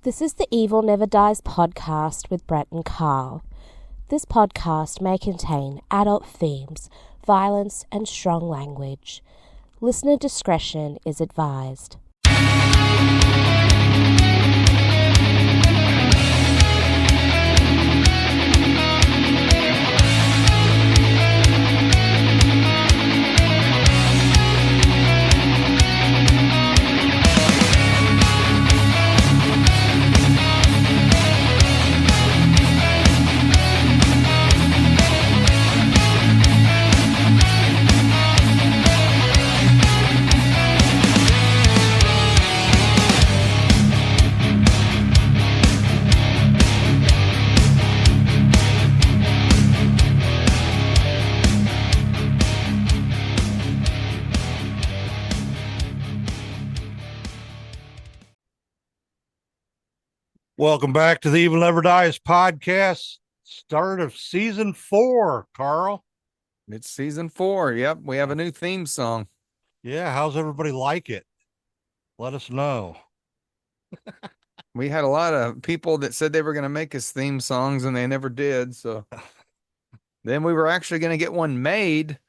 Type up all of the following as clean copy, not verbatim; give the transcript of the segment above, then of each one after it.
This is the Evil Never Dies podcast with Brett and Carl. This podcast may contain adult themes, violence, and strong language. Listener discretion is advised. Welcome back to the Evil Never Dies podcast. Start of season 4, Carl. It's season 4. Yep, we have a new theme song. Yeah, how's everybody like it? Let us know. We had a lot of people that said they were going to make us theme songs and they never did. So then we were actually going to get one made,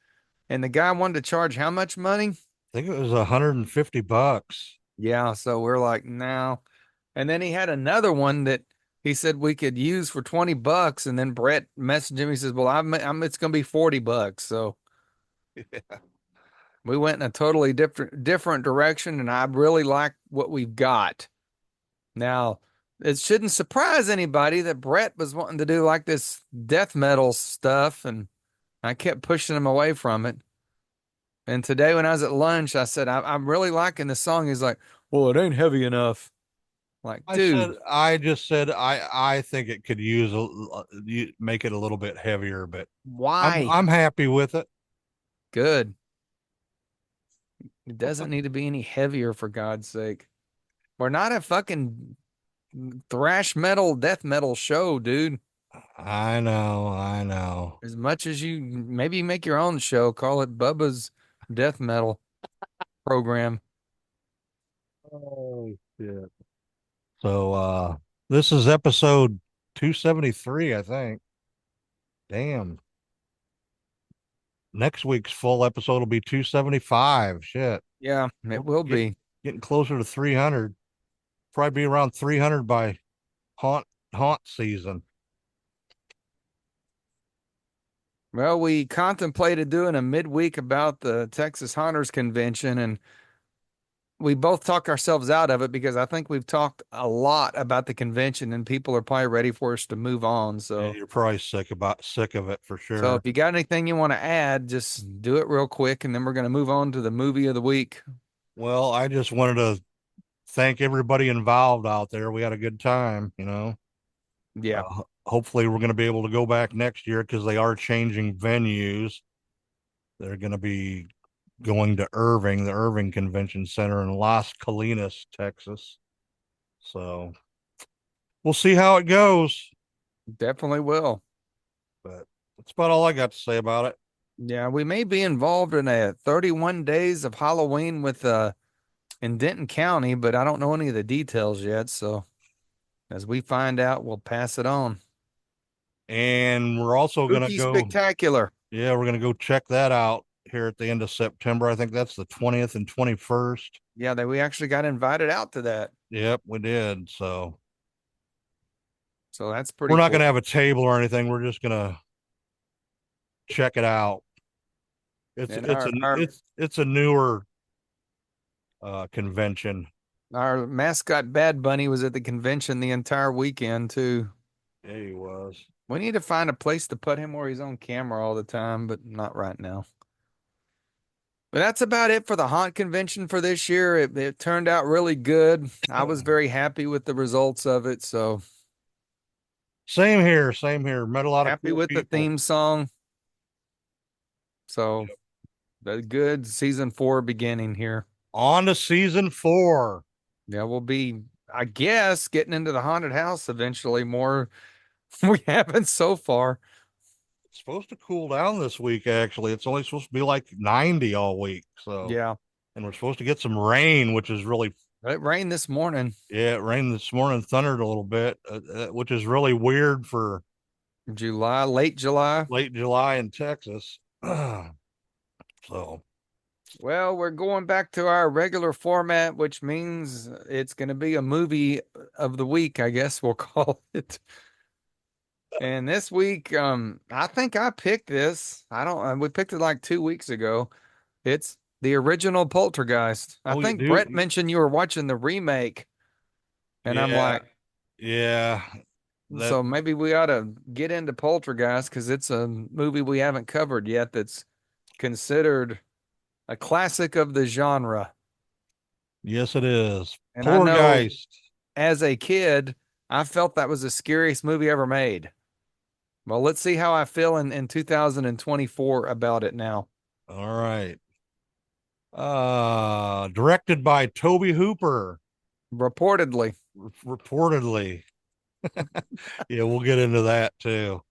and the guy wanted to charge how much money? I think it was $150. Yeah, so we're like, no. And then he had another one that he said we could use for $20, and then Brett messaged him. He says, "Well, it's going to be $40." So Yeah. we went in a totally different direction, and I really like what we've got. Now, it shouldn't surprise anybody that Brett was wanting to do like this death metal stuff, and I kept pushing him away from it. And today when I was at lunch, I said, I'm really liking the song. He's like, "Well, it ain't heavy enough." Like, dude. I just said I think it could make it a little bit heavier, but Why? I'm happy with it. Good. It doesn't need to be any heavier, for God's sake. We're not a fucking thrash metal, death metal show, dude. I know. As much as you maybe make your own show, call it Bubba's Death Metal Program. Oh shit. So this is episode 273, I think. Damn. Next week's full episode will be 275. Shit. Yeah, it will be. Getting closer to 300. Probably be around 300 by haunt season. Well, we contemplated doing a midweek about the Texas Haunters Convention, and we both talked ourselves out of it because I think we've talked a lot about the convention, and people are probably ready for us to move on. So yeah, you're probably sick of it for sure. So if you got anything you want to add, just do it real quick, and then we're going to move on to the movie of the week. Well, I just wanted to thank everybody involved out there. We had a good time, Yeah. Hopefully we're going to be able to go back next year because they are changing venues. They're going to be going to the Irving Convention Center in Las Colinas, Texas. So we'll see how it goes. Definitely will. But that's about all I got to say about it. Yeah, we may be involved in a 31 days of Halloween with in Denton County, but I don't know any of the details yet. So as we find out, we'll pass it on. And we're also going to go spectacular. Yeah, we're going to go check that out here at the end of September. I think that's the 20th and 21st. Yeah, we actually got invited out to that. Yep, we did. So that's pretty We're not cool. going to have a table or anything. We're just going to check it out. It's a newer convention. Our mascot Bad Bunny was at the convention the entire weekend too. Yeah, he was. We need to find a place to put him where he's on camera all the time, but not right now. But that's about it for the haunt convention for this year. It turned out really good. I was very happy with the results of it. So same here. Met a lot of happy with the theme song. So the good season 4 beginning here. On to season 4. Yeah, we'll be, I guess, getting into the haunted house eventually more. We haven't so far. It's supposed to cool down this week, actually. It's only supposed to be like 90 all week. So yeah. And we're supposed to get some rain, which is really It rained this morning. Yeah, it rained this morning, thundered a little bit, which is really weird for July, late July. late July in Texas. So, Well, we're going back to our regular format, which means it's going to be a movie of the week, I guess we'll call it. And this week, I think I picked this. I don't, we picked it like 2 weeks ago. It's the original Poltergeist. I oh, you think do? Brett mentioned you were watching the remake, and I'm Yeah, like, yeah. That so maybe we ought to get into Poltergeist because it's a movie we haven't covered yet that's considered a classic of the genre. yes, it is. And I know Poltergeist. as a kid, I felt that was the scariest movie ever made. Well, let's see how I feel in 2024 about it now. All right. Directed by Toby Hooper, Reportedly, reportedly. Yeah, we'll get into that too.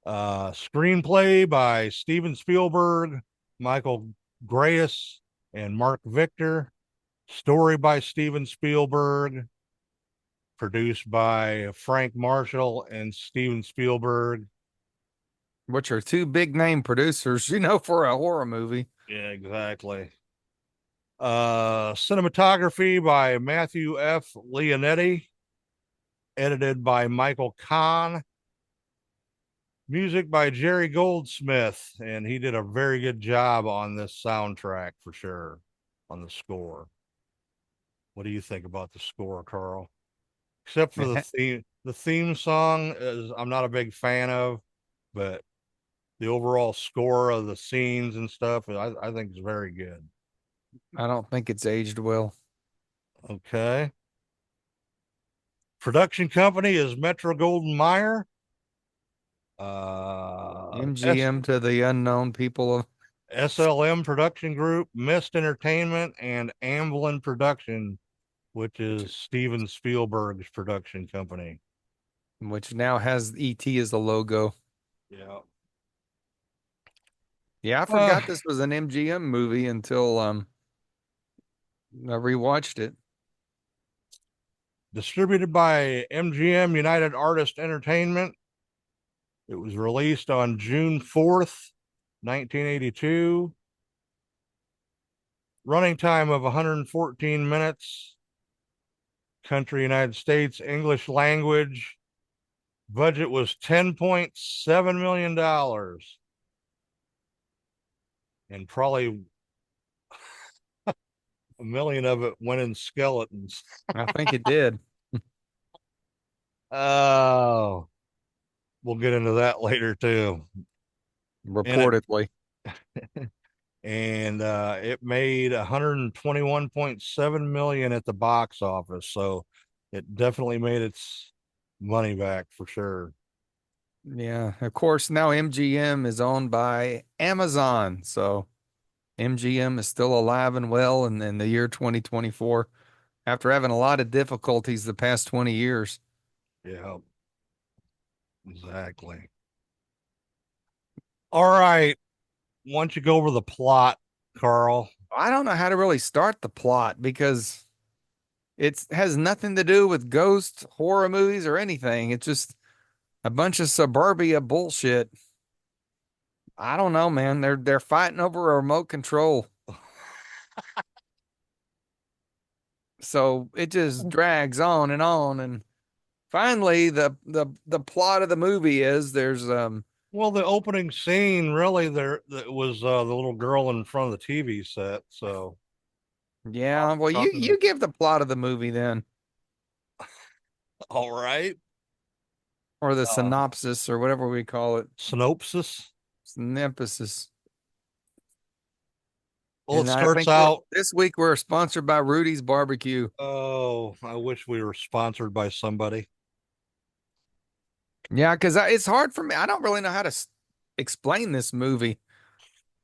Screenplay by Steven Spielberg, Michael Grayus, and Mark Victor. Story by Steven Spielberg. Produced by Frank Marshall and Steven Spielberg. which are two big name producers, for a horror movie. Yeah, exactly. Cinematography by Matthew F. Leonetti. Edited by Michael Kahn. Music by Jerry Goldsmith, and he did a very good job on this soundtrack for sure, on the score. What do you think about the score, Carl? Except for the theme song is I'm not a big fan of, but the overall score of the scenes and stuff, I think is very good. I don't think it's aged well. Okay. Production company is Metro Goldwyn Mayer. MGM to the unknown people of SLM Production Group, Mist Entertainment, and Amblin Production, which is Steven Spielberg's production company. which now has ET as the logo. Yeah. Yeah, I forgot this was an MGM movie until I rewatched it. Distributed by MGM United Artists Entertainment. It was released on June 4th, 1982. Running time of 114 minutes. Country, United States, English language. Budget was $10.7 million. And probably a million of it went in skeletons. I think it did. Oh, we'll get into that later too. Reportedly. And it made 121.7 million at the box office, so it definitely made its money back for sure. Yeah. Of course, now MGM is owned by Amazon. So MGM is still alive and well in the year 2024 after having a lot of difficulties the past 20 years. Yeah, exactly. All right. Why don't you go over the plot, Carl? I don't know how to really start the plot because it has nothing to do with ghost horror movies or anything. It's just a bunch of suburbia bullshit. I don't know, man. They're fighting over a remote control. So it just drags on and finally the plot of the movie is there's Well, the opening scene really there that was the little girl in front of the TV set. So yeah, well you give the plot of the movie then all right. or the synopsis or whatever we call it. Synopsis. Synopsis. Well, it And I starts think out. this week we're sponsored by Rudy's Barbecue. Oh, I wish we were sponsored by somebody. Yeah, because it's hard for me. I don't really know how to explain this movie,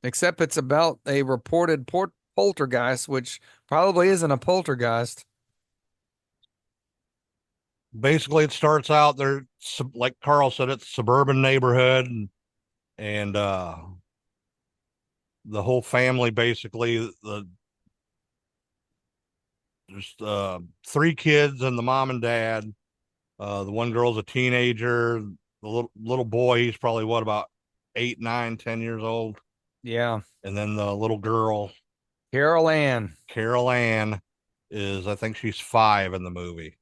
except it's about a reported poltergeist, which probably isn't a poltergeist. Basically, it starts out there, like Carl said, it's a suburban neighborhood, and the whole family basically There's three kids and the mom and dad. The one girl's a teenager. The little boy, he's probably what, about 8, 9, 10 years old. Yeah. And then the little girl, Carol Ann. Carol Ann, is, I think she's 5 in the movie.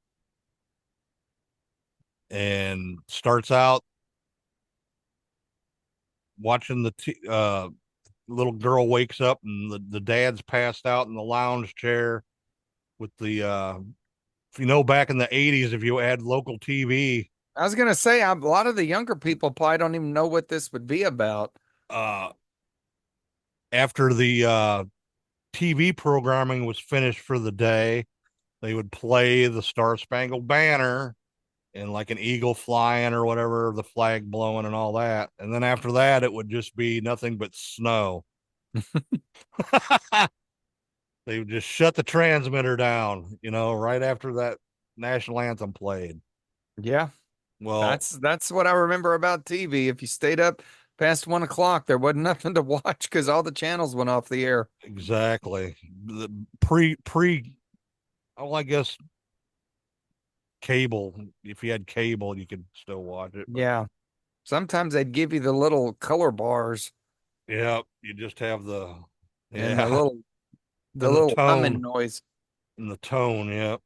And starts out watching little girl wakes up and the dad's passed out in the lounge chair with the if you know, back in the 80s, if you had local TV, I was gonna say a lot of the younger people probably don't even know what this would be about. uh after the TV programming was finished for the day, they would play the Star Spangled Banner and like an eagle flying or whatever, the flag blowing and all that. And then after that, it would just be nothing but snow. They would just shut the transmitter down, right after that national anthem played. Yeah, Well, that's what I remember about TV. If you stayed up past 1 o'clock, there wasn't nothing to watch because all the channels went off the air. exactly. The oh, I guess cable. If you had cable, you could still watch it. But Yeah. Sometimes they'd give you the little color bars yeah, you just have and the yeah, and the little humming tone noise. and the tone. Yeah.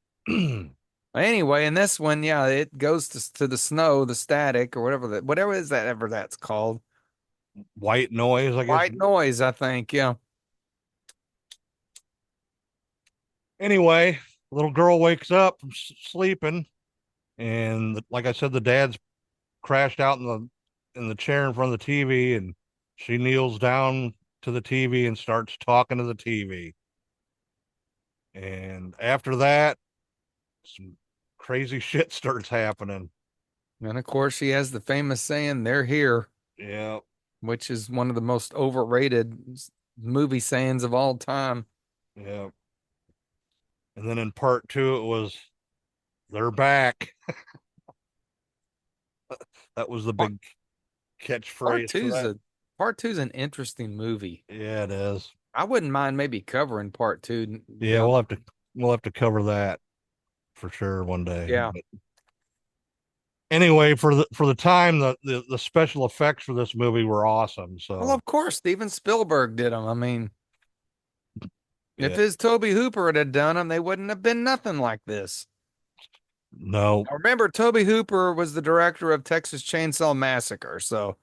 Anyway, in this one, yeah, it goes to the snow, the static, or whatever is that ever that's called. White noise, I guess. White noise, I think. Yeah. Anyway, little girl wakes up from sleeping, and like I said, the dad's crashed out in the chair in front of the TV, and she kneels down to the TV and starts talking to the TV. And after that, some crazy shit starts happening. And of course, she has the famous saying, "They're here," Yeah, which is one of the most overrated movie sayings of all time. yeah. And then in part 2, it was, they're back. That was the Part, big part catchphrase for two's that. a part two's an interesting movie. Yeah, it is. I wouldn't mind maybe covering part two. Yeah, we'll have to cover that for sure one day. Yeah. But anyway, for the time, the special effects for this movie were awesome. Well, So of course, Steven Spielberg did them. I mean, if yeah, his Toby Hooper had done them, they wouldn't have been nothing like this. no, Now, remember, Toby Hooper was the director of Texas Chainsaw Massacre, so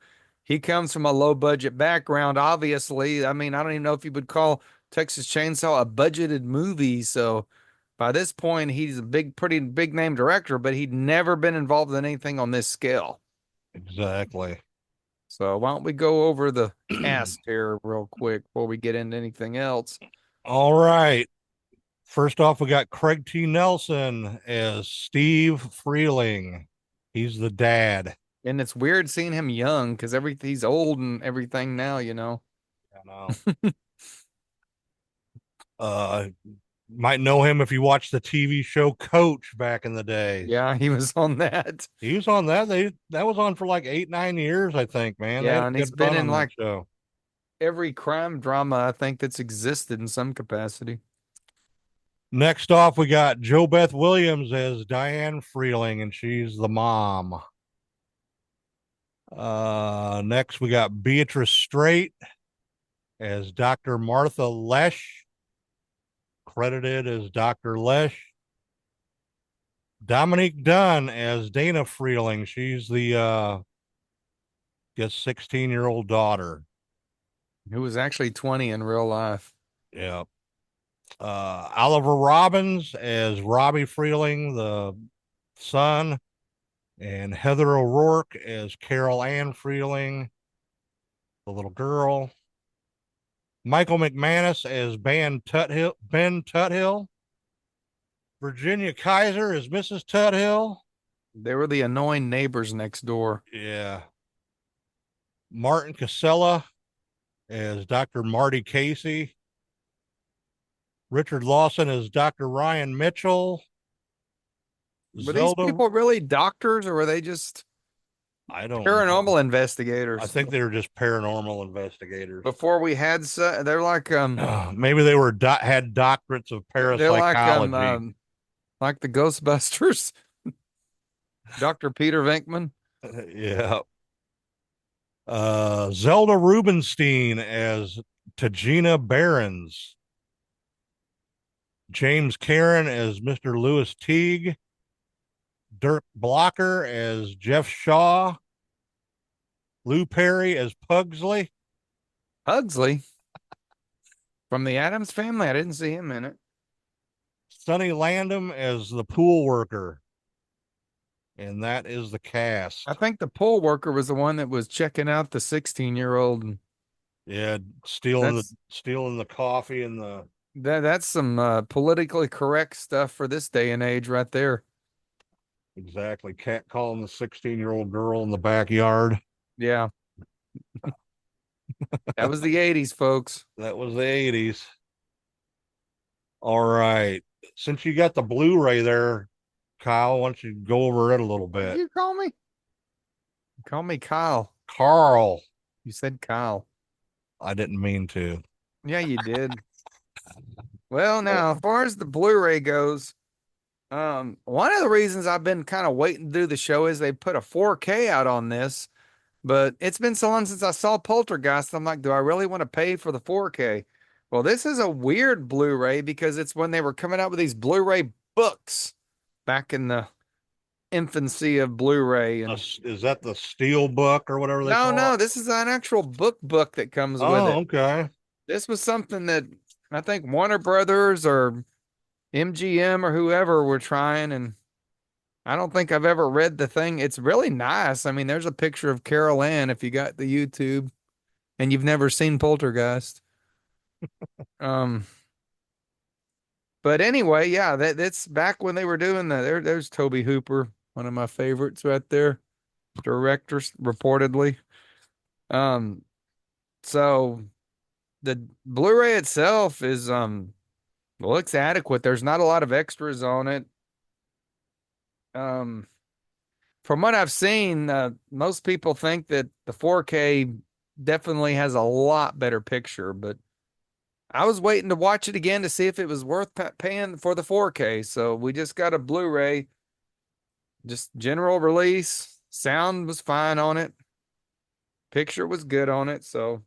he comes from a low budget background. Obviously, I mean, I don't even know if you would call Texas Chainsaw a budgeted movie. So by this point, he's a pretty big name director, but he'd never been involved in anything on this scale. exactly. So why don't we go over the cast here real quick before we get into anything else? All right. First off, we got Craig T. Nelson as Steve Freeling. He's the dad. And it's weird seeing him young because he's old and everything now, you know. I know. uh, might know him if you watched the TV show Coach back in the day. Yeah, he was on that. He was on that. That was on for like 8, 9 years, I think, man. They had Yeah, and a he's good been run in on that like show. every crime drama I think that's existed in some capacity. Next off, we got Jo Beth Williams as Diane Freeling, and she's the mom. Next, we got Beatrice Straight as Dr. Martha Lesh, credited as Dr. Lesh. Dominique Dunn as Dana Freeling. She's the, guess, 16-year-old daughter. Who was actually 20 in real life. Yeah. Oliver Robbins as Robbie Freeling, the son, and Heather O'Rourke as Carol Ann Freeling, the little girl. Michael McManus as Ben Tuthill. Virginia Kaiser as Mrs. Tuthill. They were the annoying neighbors next door. Yeah. Martin Casella as Dr. Marty Casey. Richard Lawson as Dr. Ryan Mitchell. Were these people really doctors or were they just I don't know. Paranormal I investigators. think they were just paranormal investigators. Before we had, they're like Maybe they were had doctorates of they're parapsychology. like the Ghostbusters, Dr. Peter Venkman. Yeah. Zelda Rubinstein as Tajina Barons. James Karen as Mr. Lewis Teague. Dirk Blocker as Jeff Shaw. Lou Perry as Pugsley. Pugsley from the Addams Family. I didn't see him in it. Sonny Landham as the pool worker. And that is the cast. I think the poll worker was the one that was checking out the 16-year-old. Yeah, stealing That's the coffee and the that's some politically correct stuff for this day and age right there. exactly cat calling the 16-year-old girl in the backyard. Yeah. That was the 80s, folks. That was the 80s. All right. Since you got the Blu-ray there, Kyle, why don't you go over it a little What did bit? you call me? Call me Kyle. Carl. You said Kyle. I didn't mean to. Yeah, you did. Well, now, as far as the Blu-ray goes, one of the reasons I've been kind of waiting to do the show is they put a 4K out on this, but it's been so long since I saw Poltergeist. I'm like, do I really want to pay for the 4K? Well, this is a weird Blu-ray because it's when they were coming out with these Blu-ray books back in the infancy of Blu-ray. And Is that the Steel Book or whatever they call no, it? this is an actual book that comes with Oh, it. okay. This was something that I think Warner Brothers or MGM or whoever were trying, and I don't think I've ever read the thing. It's really nice. I mean, there's a picture of Carol Ann if you got the YouTube and you've never seen Poltergeist. Um, but anyway, yeah, that's back when they were doing there's Tobe Hooper, one of my favorites right there, directors reportedly. Um, so the Blu-ray itself is looks adequate. There's not a lot of extras on it. Um, from what I've seen, most people think that the 4K definitely has a lot better picture, but I was waiting to watch it again to see if it was worth paying for the 4K. So we just got a Blu-ray, just general release. Sound was fine on it. Picture was good on it. So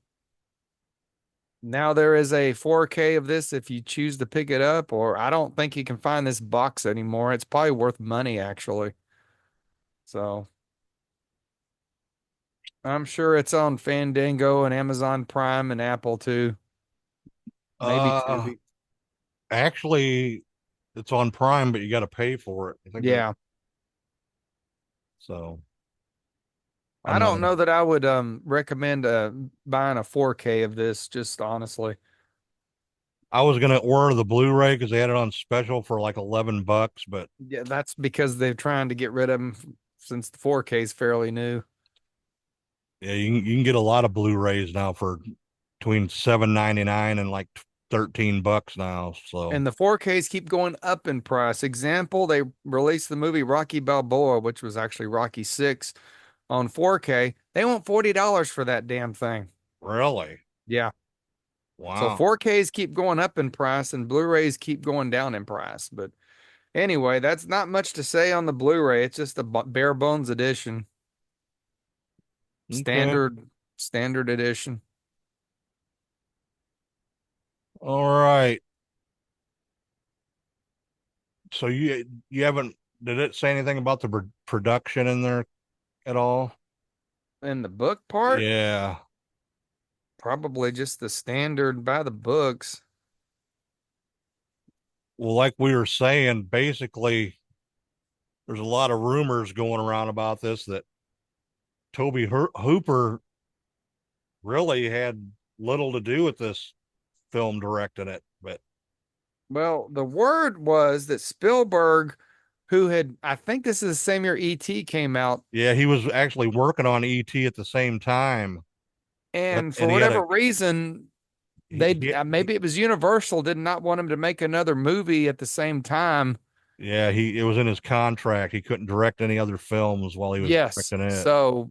now there is a 4K of this if you choose to pick it up, or I don't think you can find this box anymore. It's probably worth money, actually. So I'm sure it's on Fandango and Amazon Prime and Apple too. Maybe Uh, Tubi. actually, it's on Prime, but you got to pay for it. I think Yeah. so. I I'm not. don't know that I would recommend buying a 4K of this, just honestly. I was gonna order the Blu-ray because they had it on special for like $11, but Yeah, that's because they're trying to get rid of them since the 4K is fairly new. yeah, you can get a lot of Blu-rays now for between $7.99 and like $13 now. So And the 4Ks keep going up in price. Example, they released the movie Rocky Balboa, which was actually Rocky 6 on 4K. They want $40 for that damn thing. really, Yeah. So wow. 4Ks keep going up in price and Blu-rays keep going down in price. But anyway, that's not much to say on the Blu-ray. It's just a bare bones edition. Okay, Standard edition. all right. So you haven't did it say anything about the production in there at all? And the book part, Yeah. probably just the standard by the books. Well, like we were saying, basically, there's a lot of rumors going around about this that Toby Hooper really had little to do with this film directing it, but Well, the word was that Spielberg, who had, I think this is the same year E.T. came out, yeah, he was actually working on ET at the same time. and for And he had whatever reason, he, maybe it was Universal did not want him to make another movie at the same time. Yeah, it was in his contract. He couldn't direct any other films while he was Yes. directing it. So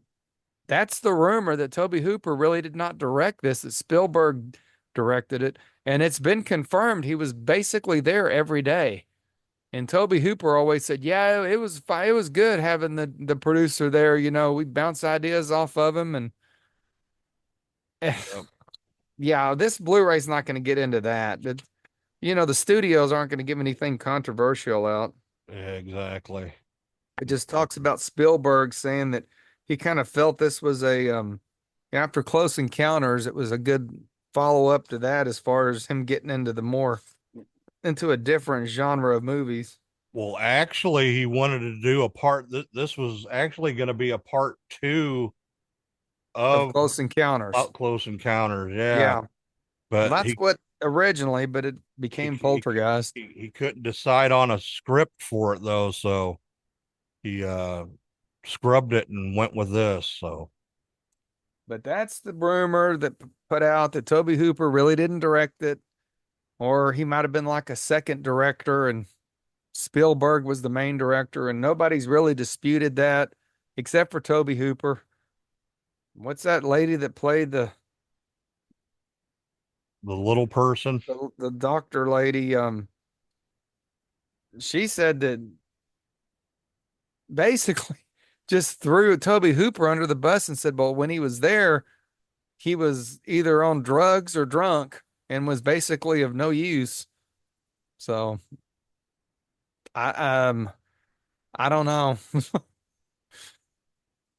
that's the rumor that Tobe Hooper really did not direct this, that Spielberg directed it. And it's been confirmed he was basically there every day. And Tobe Hooper always said, "Yeah, it was fine. It was good having the producer there. You know, we bounce ideas off of him, and Yep. yeah, this Blu-ray's not going to get into that. The studios aren't going to give anything controversial out. Yeah, exactly. It just talks about Spielberg saying that he kind of felt this was after Close Encounters, it was a good follow-up to that as far as him getting into a different genre of movies Well, actually, he wanted to do a part. This was actually going to be a part two of of Close Encounters. Up Close Encounters. Yeah, Yeah. Well, but that's what originally, but it he became he, Poltergeist. he couldn't decide on a script for it though, so he scrubbed it and went with this. So But that's the rumor that put out that Tobe Hooper really didn't direct it, or he might have been like a second director and Spielberg was the main director, and nobody's really disputed that except for Tobe Hooper. What's that lady that played the little person. the doctor lady? She said that basically just threw Tobe Hooper under the bus and said, well, when he was there, he was either on drugs or drunk and was basically of no use. So I I don't know.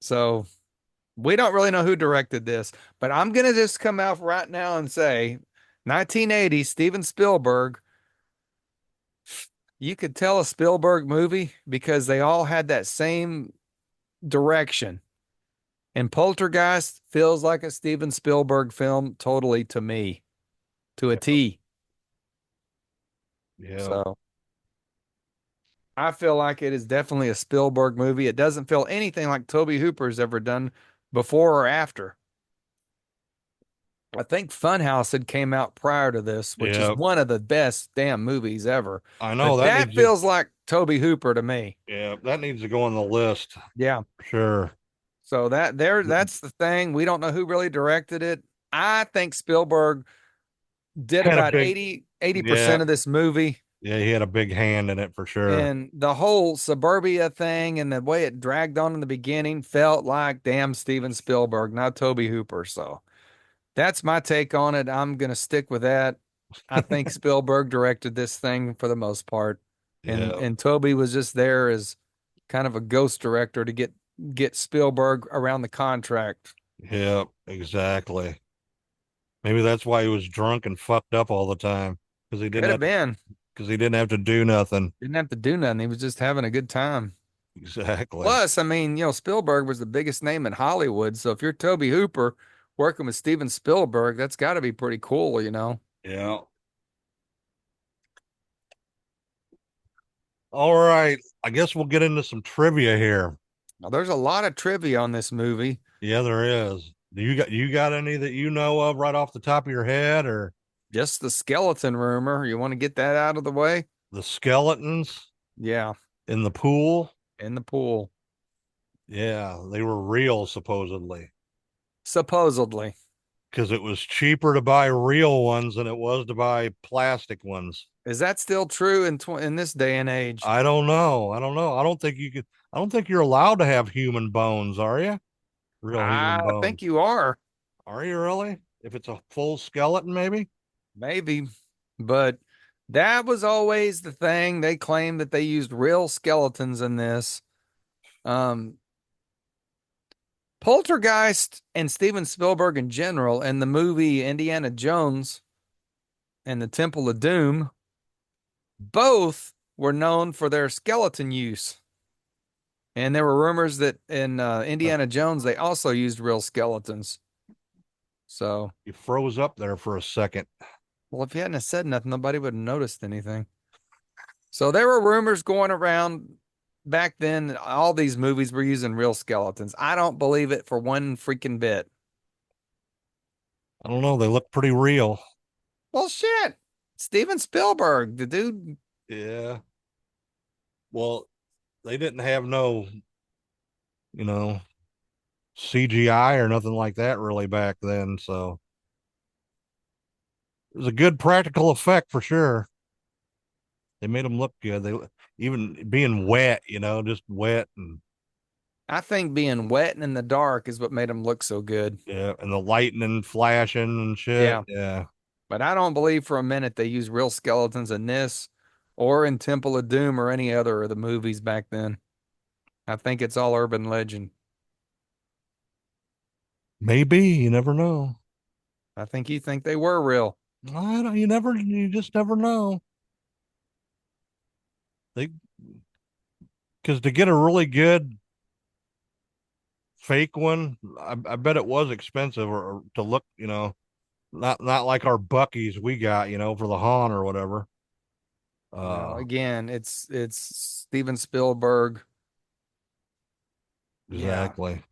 So we don't really know who directed this, but I'm gonna just come out right now and say 1980 Steven Spielberg. You could tell a Spielberg movie because they all had that same direction. And Poltergeist feels like a Steven Spielberg film totally to me, to a Yeah, T. yeah, So I feel like it is definitely a Spielberg movie. It doesn't feel anything like Tobe Hooper's ever done before or after. I think Funhouse had came out prior to this, which is yeah. one of the best damn movies ever. I know But that that needs to. feels like Tobe Hooper to me. Yeah, that needs to go on the list Yeah. for sure. So that's the thing. We don't know who really directed it. I think Spielberg did Had a about big. 80% Yeah, of this movie. yeah. He had a big hand in it for sure. And the whole suburbia thing and the way it dragged on in the beginning felt like damn Steven Spielberg, not Tobe Hooper. So that's my take on it. I'm gonna stick with that. I think Spielberg directed this thing for the most part. And Yeah, Toby was just there as kind of a ghost director to get Spielberg around the contract. yeah, exactly. Maybe that's why he was drunk and fucked up all the time because Could have been. he didn't have to do nothing. Didn't have to do nothing. He was just having a good time. Exactly. Plus, I mean, Spielberg was the biggest name in Hollywood. So if you're Toby Hooper working with Steven Spielberg, that's got to be pretty cool. Yeah. All right. I guess we'll get into some trivia here. Now, there's a lot of trivia on this movie. Yeah, there is. Do you got any that you know of right off the top of your head, or Just the skeleton rumor. You want to get that out of the way? the skeletons Yeah, in the pool? in the pool. Yeah, they were real supposedly Supposedly. because it was cheaper to buy real ones than it was to buy plastic ones. Is that still true in this day and age? I don't know. I don't know. I don't think you could. I don't think you're allowed to have human bones, are you? Real human I bones. think you are. Are you really? If it's a full skeleton, maybe? Maybe. But that was always the thing. They claimed that they used real skeletons in this. Um, Poltergeist and Steven Spielberg in general, and the movie Indiana Jones and the Temple of Doom, both were known for their skeleton use. And there were rumors that in Indiana Jones, they also used real skeletons. So, You froze up there for a second. well, if you hadn't have said nothing, nobody would have noticed anything. So there were rumors going around back then. All these movies were using real skeletons. I don't believe it for one freaking bit. I don't know. They look pretty real. Well, shit. Steven Spielberg, the dude, Yeah. Well, they didn't have no, you know, CGI or nothing like that really back then. So it was a good practical effect for sure. They made them look good. They even being wet, just wet and I think being wet and in the dark is what made them look so good. yeah, and the lightning flashing and shit. Yeah. Yeah, But I don't believe for a minute they used real skeletons in this or in Temple of Doom or any other of the movies back then. I think it's all urban legend. maybe you never know. I think you think they were real. I don't, you just never know. They because to get a really good fake one, I bet it was expensive or to look, not like our Buckies we got, for the Han or whatever. Well, again, it's Steven Spielberg. Yeah. Exactly.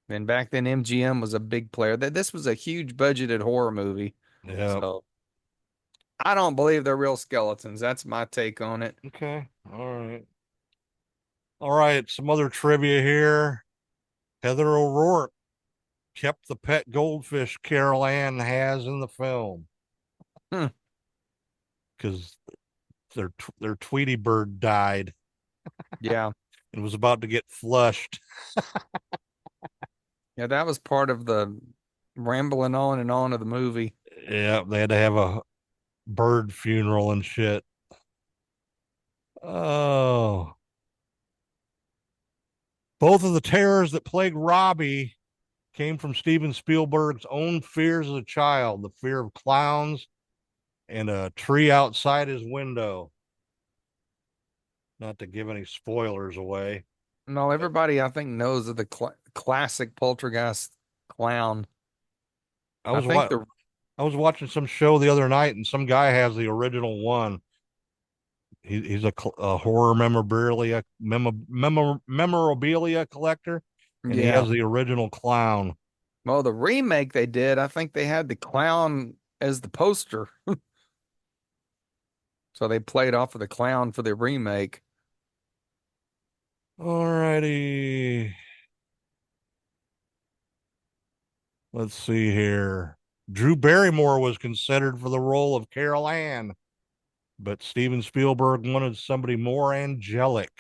And back then MGM was a big player. That this was a huge budgeted horror movie. Yeah. So I don't believe they're real skeletons. That's my take on it. Okay. All right. All right. Some other trivia here. Heather O'Rourke kept the pet goldfish Carol Ann has in the film Hmm. because their Tweety bird died Yeah. and was about to get flushed. Yeah, that was part of the rambling on and on of the movie. Yeah, they had to have a bird funeral and shit. Oh, both of the terrors that plagued Robbie came from Steven Spielberg's own fears as a child, the fear of clowns and a tree outside his window. Not to give any spoilers away. No, everybody I think knows of the classic Poltergeist clown. I I was think wa- the I was watching some show the other night, and some guy has the original one. He's a horror memorabilia collector, and he yeah. has the original clown. Well, the remake they did, I think they had the clown as the poster. So they played off of the clown for the remake. All righty. Let's see here. Drew Barrymore was considered for the role of Carol Ann, but Steven Spielberg wanted somebody more angelic.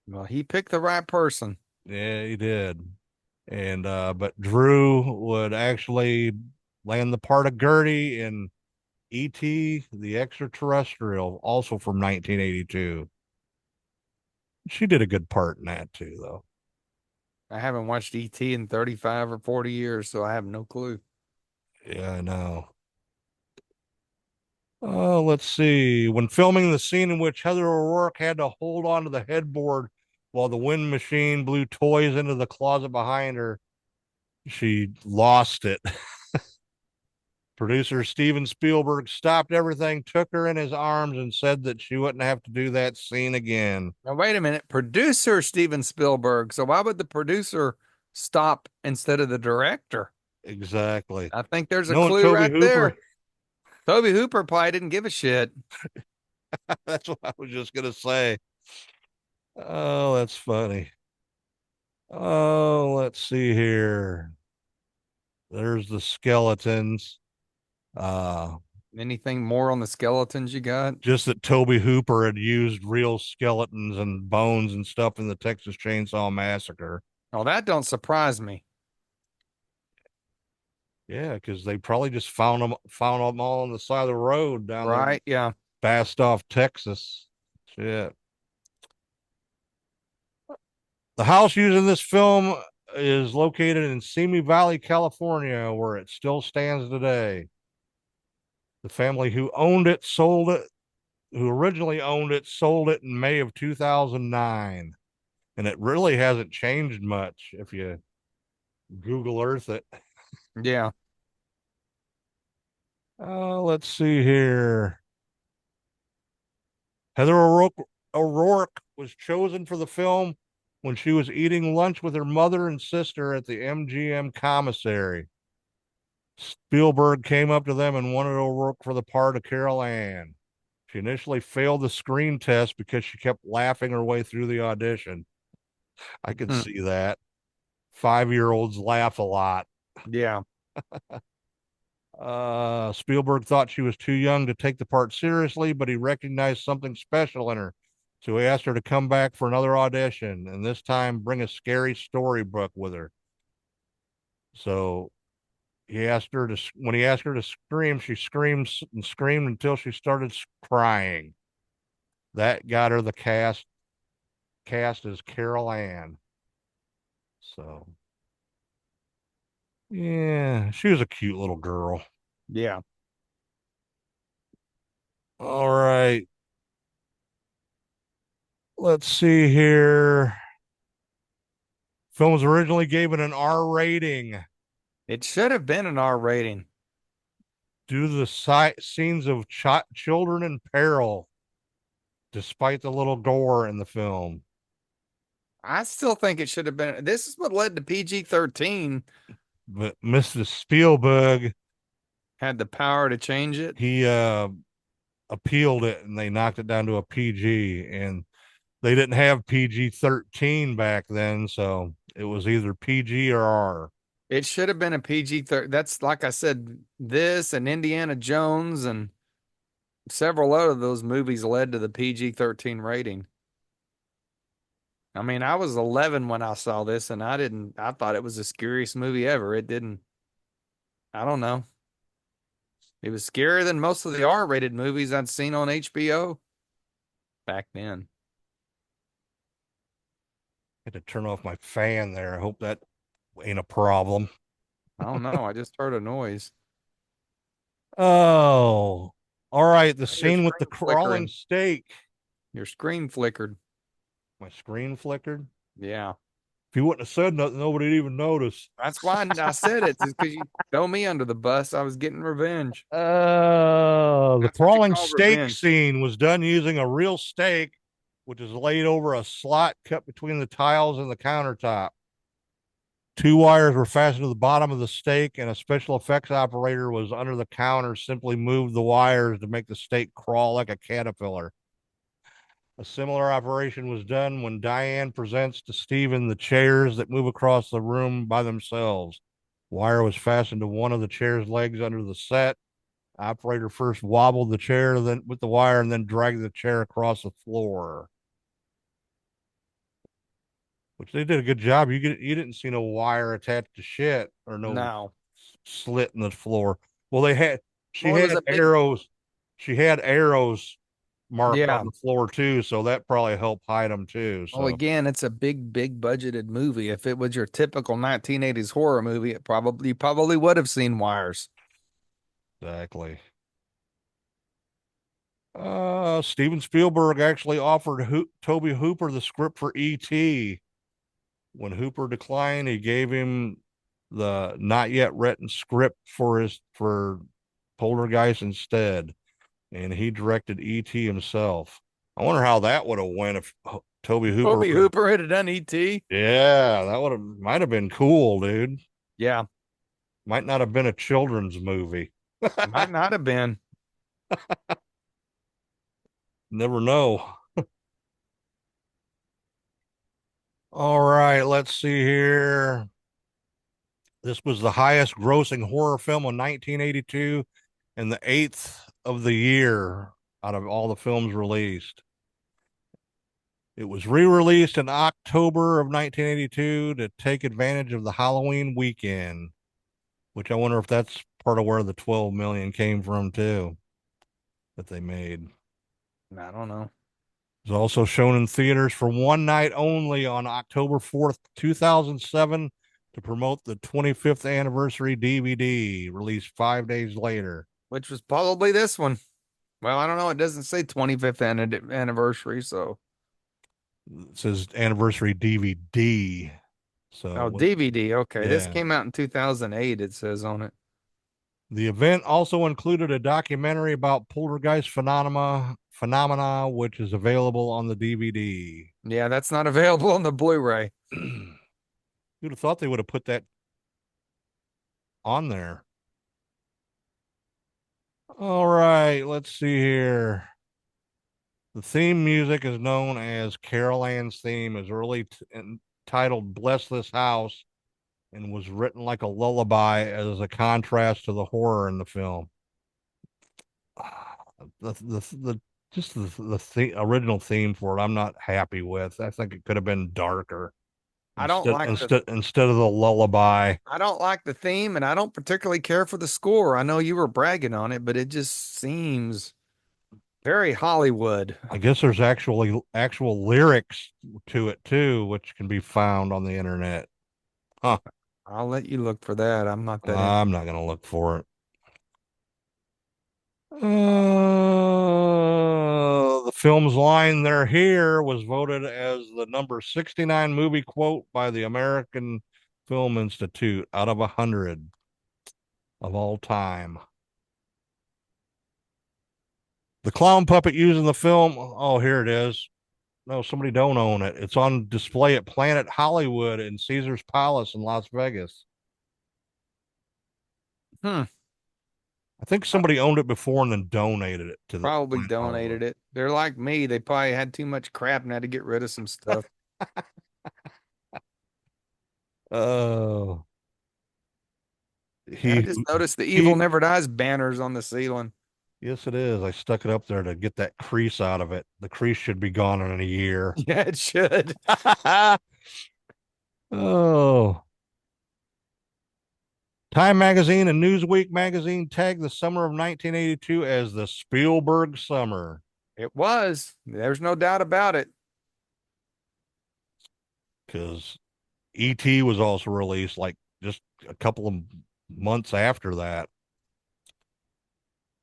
Well, he picked the right person. Yeah, he did. And but Drew would actually land the part of Gertie in E.T. the Extraterrestrial, also from 1982. She did a good part in that too, though. I haven't watched E.T. in 35 or 40 years, so I have no clue. Yeah, I know. Let's see. When filming the scene in which Heather O'Rourke had to hold on to the headboard while the wind machine blew toys into the closet behind her, she lost it. Producer Steven Spielberg stopped everything, took her in his arms, and said that she wouldn't have to do that scene again. Now, wait a minute. Producer Steven Spielberg. So why would the producer stop instead of the director? Exactly. I think there's a Knowing clue Toby right Hooper, there. Toby Hooper probably didn't give a shit. that's what I was just going to say. Oh, that's funny. Oh, let's see here. There's the skeletons. Uh, Anything more on the skeletons you got? just that Toby Hooper had used real skeletons and bones and stuff in the Texas Chainsaw Massacre. Oh, that don't surprise me. Yeah, because they probably just found them all on the side of the road down there, Right? Yeah. Bastoff, Texas. Shit. The house used in this film is located in Simi Valley, California, where it still stands today. The family who originally owned it, sold it in May of 2009. And it really hasn't changed much if you Google Earth it. Yeah. Let's see here. Heather O'Rourke was chosen for the film when she was eating lunch with her mother and sister at the MGM commissary. Spielberg came up to them and wanted O'Rourke for the part of Carol Ann. She initially failed the screen test because she kept laughing her way through the audition. I could Hmm. see that. 5-year-olds laugh a lot. Yeah. Spielberg thought she was too young to take the part seriously, but he recognized something special in her. So he asked her to come back for another audition, and this time bring a scary storybook with her. So when he asked her to scream, she screamed and screamed until she started crying. That got her the cast as Carol Ann. So yeah, she was a cute little girl. Yeah. All right. Let's see here. Film was originally given an R rating It should have been an R rating. due to the scenes of children in peril, despite the little gore in the film. I still think it should have been. This is what led to PG-13. But Mr. Spielberg, Had the power to change it. he appealed it and they knocked it down to a PG. And they didn't have PG-13 back then, so it was either PG or R. It should have been a PG-13. That's like I said, this and Indiana Jones and several other of those movies led to the PG-13 rating. I mean, I was 11 when I saw this, and I thought it was the scariest movie ever. It didn't, I don't know. It was scarier than most of the R-rated movies I'd seen on HBO back then. Had to turn off my fan there. I hope that ain't a problem. I don't know. I just heard a noise. Oh, all right. The Your scene with the screen crawling flickering. steak. Your screen flickered. My screen flickered. Yeah. If you wouldn't have said nothing, nobody'd even notice. That's why I said it, is because you throw me under the bus. I was getting revenge. The That's what you crawling call steak revenge. scene was done using a real steak, which is laid over a slot cut between the tiles and the countertop. 2 wires were fastened to the bottom of the steak, and a special effects operator was under the counter, simply moved the wires to make the steak crawl like a caterpillar. A similar operation was done when Diane presents to Stephen the chairs that move across the room by themselves. Wire was fastened to one of the chair's legs under the set. Operator first wobbled the chair then with the wire and then dragged the chair across the floor. Which they did a good job. You didn't see no wire attached to shit or no No. slit in the floor. Well, they had she Well, it was had a big, arrows. She had arrows marked yeah. on the floor too, so that probably helped hide them too. Well, So again, it's a big budgeted movie. If it was your typical 1980s horror movie, you probably would have seen wires. exactly. Steven Spielberg actually offered Tobe Hooper the script for E.T. When Hooper declined, he gave him the not yet written script for Poltergeist instead, and he directed E.T. himself. I wonder how that would have went if Tobe Hooper. Toby Hooper had done E.T. Yeah, that might have been cool, dude. Yeah, Might not have been a children's movie. might not have been. Never know. All right, let's see here. This was the highest grossing horror film in 1982 and the 8th of the year out of all the films released. It was re-released in October of 1982 to take advantage of the Halloween weekend, which I wonder if that's part of where the 12 million came from too, that they made. I don't know. It was also shown in theaters for one night only on October 4th, 2007 to promote the 25th anniversary DVD released 5 days later. Which was probably this one. Well, I don't know. It doesn't say 25th anniversary, so. It says anniversary DVD. So, DVD. Okay. This yeah. came out in 2008, it says on it. The event also included a documentary about poltergeist phenomena, which is available on the DVD. Yeah, that's not available on the Blu-ray. You'd have thought they would have put that on there. All right, let's see here. The theme music is known as Carol Ann's theme, is titled Bless This House, and was written like a lullaby as a contrast to the horror in the film. The just original theme for it, I'm not happy with. I think it could have been darker I don't like the instead of the lullaby. I don't like the theme, and I don't particularly care for the score. I know you were bragging on it, but it just seems very Hollywood. I guess there's actual lyrics to it too, which can be found on the internet. Huh. I'll let you look for that. I'm not that in. I'm not gonna look for it. The film's line "They're Here" was voted as the number 69 movie quote by the American Film Institute out of 100 of all time. The clown puppet used in the film, oh, here it is. No, somebody don't own it. It's on display at Planet Hollywood in Caesar's Palace in Las Vegas. Hmm. I think somebody owned it before and then donated it to the Probably Planet donated Hollywood. it. They're like me. They probably had too much crap and had to get rid of some stuff. Oh, I he just noticed the Evil he Never Dies banners on the ceiling. Yes, it is. I stuck it up there to get that crease out of it. The crease should be gone in a year. Yeah, it should. Oh. Time Magazine and Newsweek Magazine tagged the summer of 1982 as the Spielberg summer. It was. There's no doubt about it. Because E.T. was also released like just a couple of months after that.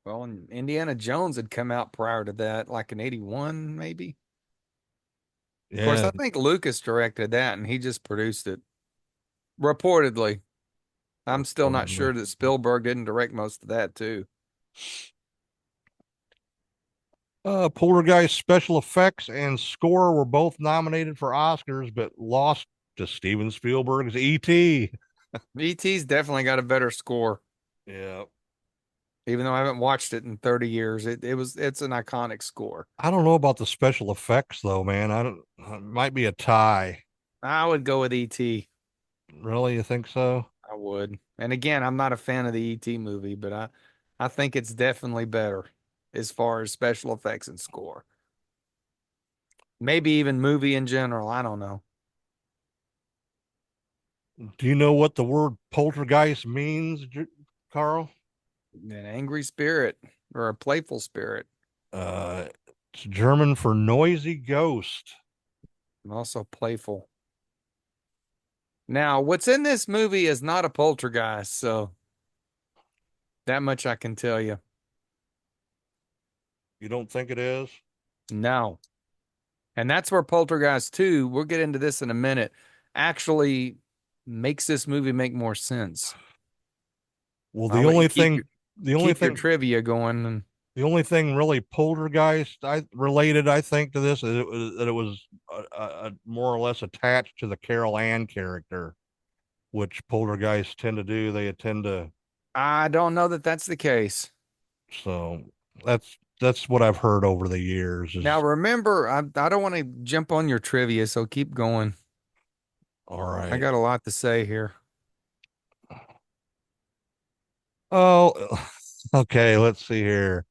Well, and Indiana Jones had come out prior to that, like in 81, maybe. Of course, Yeah. I think Lucas directed that and he just produced it. Reportedly. I'm still not sure that Spielberg didn't direct most of that, too. Poltergeist special effects and score were both nominated for Oscars, but lost to Steven Spielberg's E.T. E.T.'s definitely got a better score. Yeah. Even though I haven't watched it in 30 years, it's an iconic score. I don't know about the special effects though, man. I don't. It might be a tie. I would go with E.T. Really, you think so? I would. And again, I'm not a fan of the E.T. movie, but I think it's definitely better as far as special effects and score. Maybe even movie in general. I don't know. Do you know what the word poltergeist means, Carl? An angry spirit or a playful spirit. Uh, it's German for noisy ghost. And also playful. Now, what's in this movie is not a poltergeist, so that much I can tell you. You don't think it is? No. And that's where Poltergeist 2, we'll get into this in a minute, actually makes this movie make more sense. Well, I'll the let you only keep thing, your, the only keep your thing, trivia going. And the only thing really poltergeist related, I think, to this is that it was more or less attached to the Carol Ann character, which poltergeists tend to do. They tend to. I don't know that that's the case. So that's what I've heard over the years. Now, remember, I don't want to jump on your trivia, so keep going. All I right. got a lot to say here. Oh, okay. Let's see here.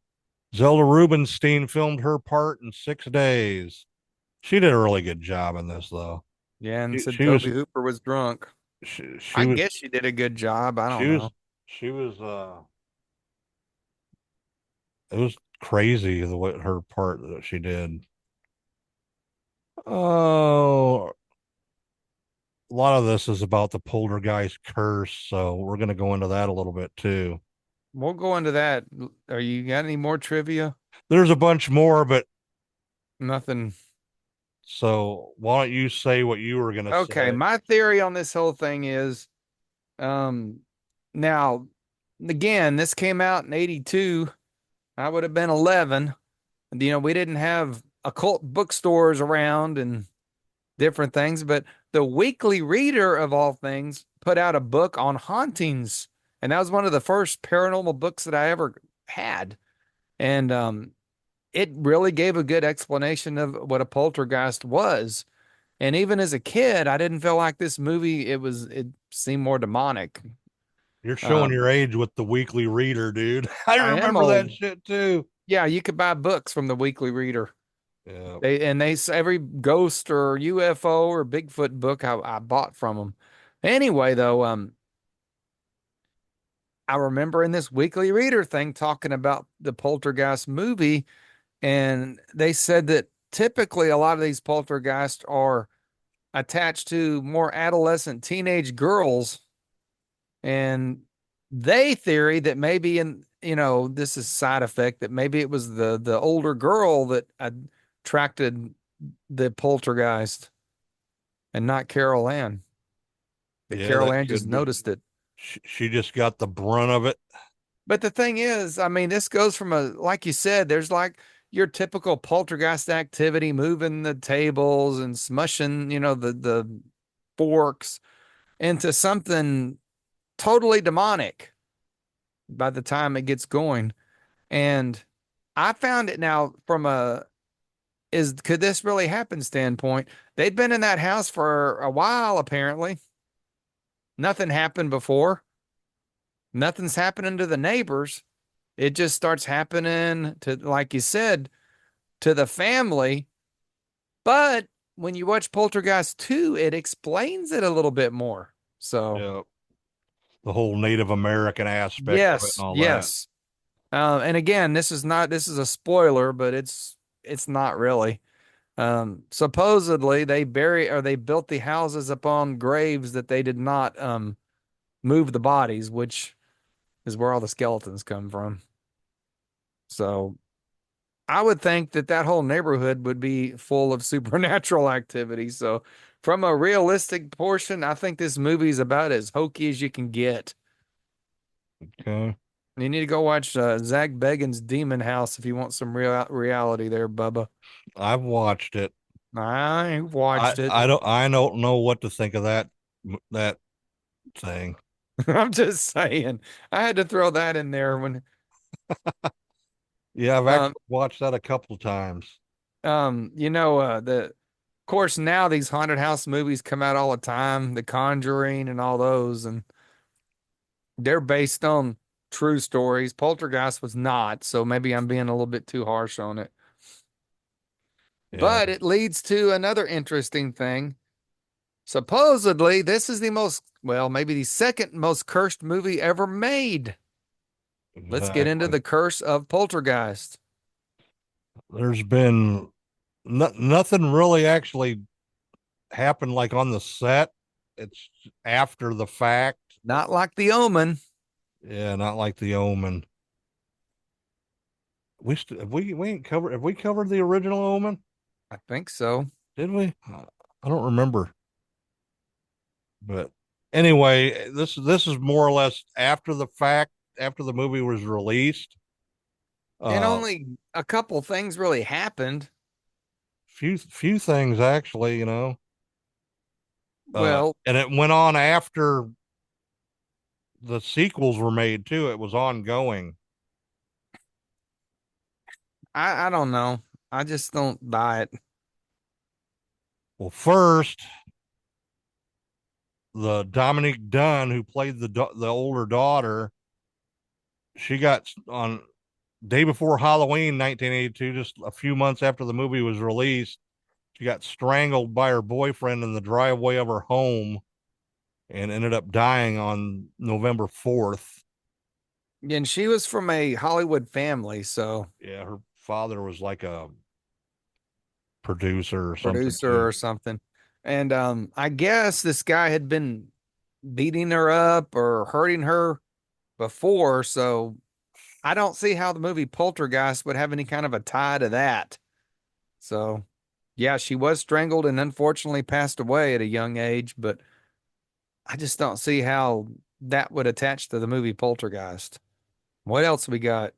Zelda Rubinstein filmed her part in 6 days. She did a really good job in this, though. Yeah, and She, said she was Toby Hooper was drunk. she I was guess she did a good job. I don't she was know. she was it was crazy the way her part that she did. Oh, a lot of this is about the poltergeist curse, so we're going to go into that a little bit too. We'll go into that. Are you got any more trivia? There's a bunch more, but Nothing. so why don't you say what you were going to Okay, say? my theory on this whole thing is, um, now, again, this came out in 82. I would have been 11. And, we didn't have occult bookstores around and different things, but the Weekly Reader of all things put out a book on hauntings. And that was one of the first paranormal books that I ever had. And it really gave a good explanation of what a poltergeist was. And even as a kid, I didn't feel like this movie, it seemed more demonic. You're showing Um, your age with the Weekly Reader, dude. I I am remember that old. shit too. Yeah, you could buy books from the Weekly Reader. Yeah. Every ghost or UFO or Bigfoot book I bought from them. Anyway, though, I remember in this Weekly Reader thing talking about the Poltergeist movie, and they said that typically a lot of these poltergeists are attached to more adolescent teenage girls, and they theory that maybe this is side effect that maybe it was the older girl that attracted the poltergeist and not Carol Ann. That Yeah, Carol that Ann just could be. noticed it. She just got the brunt of it. But the thing is, I mean, this goes from like you said, there's like your typical poltergeist activity, moving the tables and smushing, the forks into something totally demonic by the time it gets going. And I found it now from could this really happen standpoint? They'd been in that house for a while, apparently. Nothing happened before. Nothing's happening to the neighbors. It just starts happening to, like you said, to the family. But when you watch Poltergeist 2, it explains it a little bit more. So, Yeah. The whole Native American aspect of it and yes, all that. yes. And again, this is a spoiler, but it's not really. Supposedly they built the houses upon graves that they did not move the bodies, which is where all the skeletons come from. So I would think that whole neighborhood would be full of supernatural activity. So from a realistic portion, I think this movie is about as hokey as you can get. Okay. You need to go watch Zach Bagans' Demon House if you want some reality there, Bubba. I've watched it. I I watched it. I don't know what to think of that thing. I'm just saying. I had to throw that in there when Yeah, I've um actually watched that a couple of times. the of course now these haunted house movies come out all the time, The Conjuring and all those, and they're based on true stories. Poltergeist was not, so maybe I'm being a little bit too harsh on it. Yeah. But it leads to another interesting thing. Supposedly, this is maybe the second most cursed movie ever made. Let's get into Exactly. the curse of Poltergeist. There's been nothing really actually happened like on the set. It's after the fact. Not like The Omen. Yeah, not like The Omen. We ain't covered. Have we covered the original Omen? I think so. Did we? I don't remember. But anyway, this is more or less after the fact, after the movie was released. And Uh, only a couple things really happened. few things actually, you know. Well, And it went on after the sequels were made too. It was ongoing. I don't know. I just don't buy it. Well, first, the Dominique Dunn, who played the older daughter, she got on day before Halloween 1982, just a few months after the movie was released. She got strangled by her boyfriend in the driveway of her home and ended up dying on November 4th. And she was from a Hollywood family, so Yeah, her father was like a producer or something producer too. or something. And I guess this guy had been beating her up or hurting her before, so I don't see how the movie Poltergeist would have any kind of a tie to that. So, yeah, she was strangled and unfortunately passed away at a young age, but I just don't see how that would attach to the movie Poltergeist. What else we got?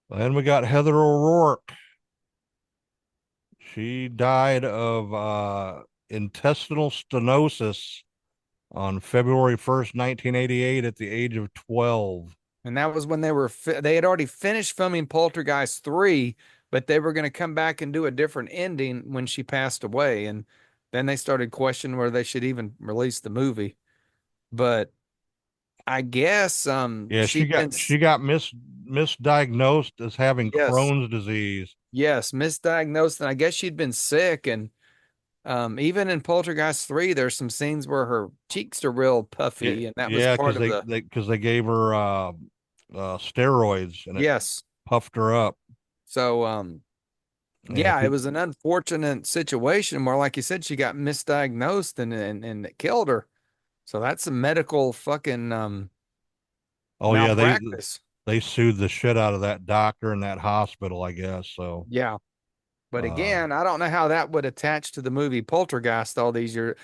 Then we got Heather O'Rourke. She died of intestinal stenosis on February 1st, 1988, at the age of 12. And that was when they had already finished filming Poltergeist 3, but they were going to come back and do a different ending when she passed away. And then they started questioning whether they should even release the movie. But I guess Yeah, she'd been she got misdiagnosed as having yes, Crohn's disease. yes, misdiagnosed, and I guess she'd been sick. And even in Poltergeist 3, there's some scenes where her cheeks are real Yeah, puffy, and that was yeah, part because of the they gave her steroids and it yes. puffed her up. So Yeah, yeah, it was an unfortunate situation where, like you said, she got misdiagnosed and it killed her. So that's a medical fucking oh yeah, malpractice. they sued the shit out of that doctor and that hospital, I guess. So Yeah. But uh, again, I don't know how that would attach to the movie Poltergeist all these years.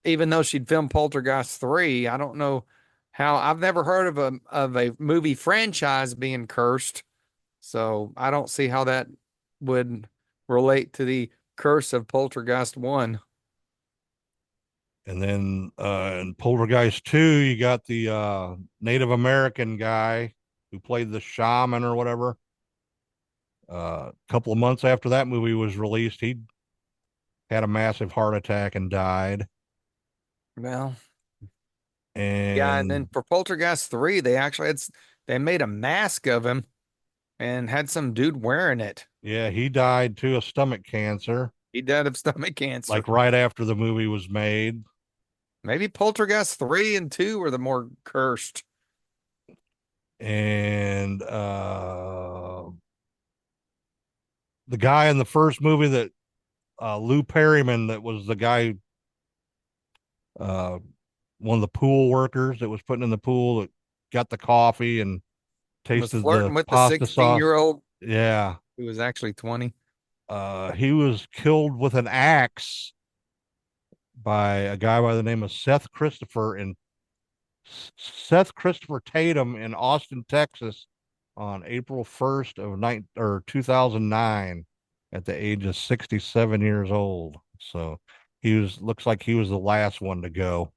Even though she'd filmed Poltergeist 3, I don't know how. I've never heard of a movie franchise being cursed. So I don't see how that would relate to the curse of Poltergeist 1. and then in Poltergeist 2, you got the Native American guy who played the shaman or whatever. A couple of months after that movie was released, he had a massive heart attack and died. Well, yeah, and then And for Poltergeist 3, they made a mask of him and had some dude wearing it. yeah, he died too of stomach cancer, He died of stomach cancer. like right after the movie was made. Maybe Poltergeist 3 and 2 were the more cursed. And the guy in the first movie that Lou Perryman, that was the guy, uh, one of the pool workers that was putting in the pool that got the coffee and Was tasted the flirting with the pasta sauce. 16-year-old Yeah. who was actually 20. He was killed with an axe by a guy by the name of Seth Christopher Tatum in Austin, Texas on April 1st of 2009 at the age of 67 years old. So looks like he was the last one to go.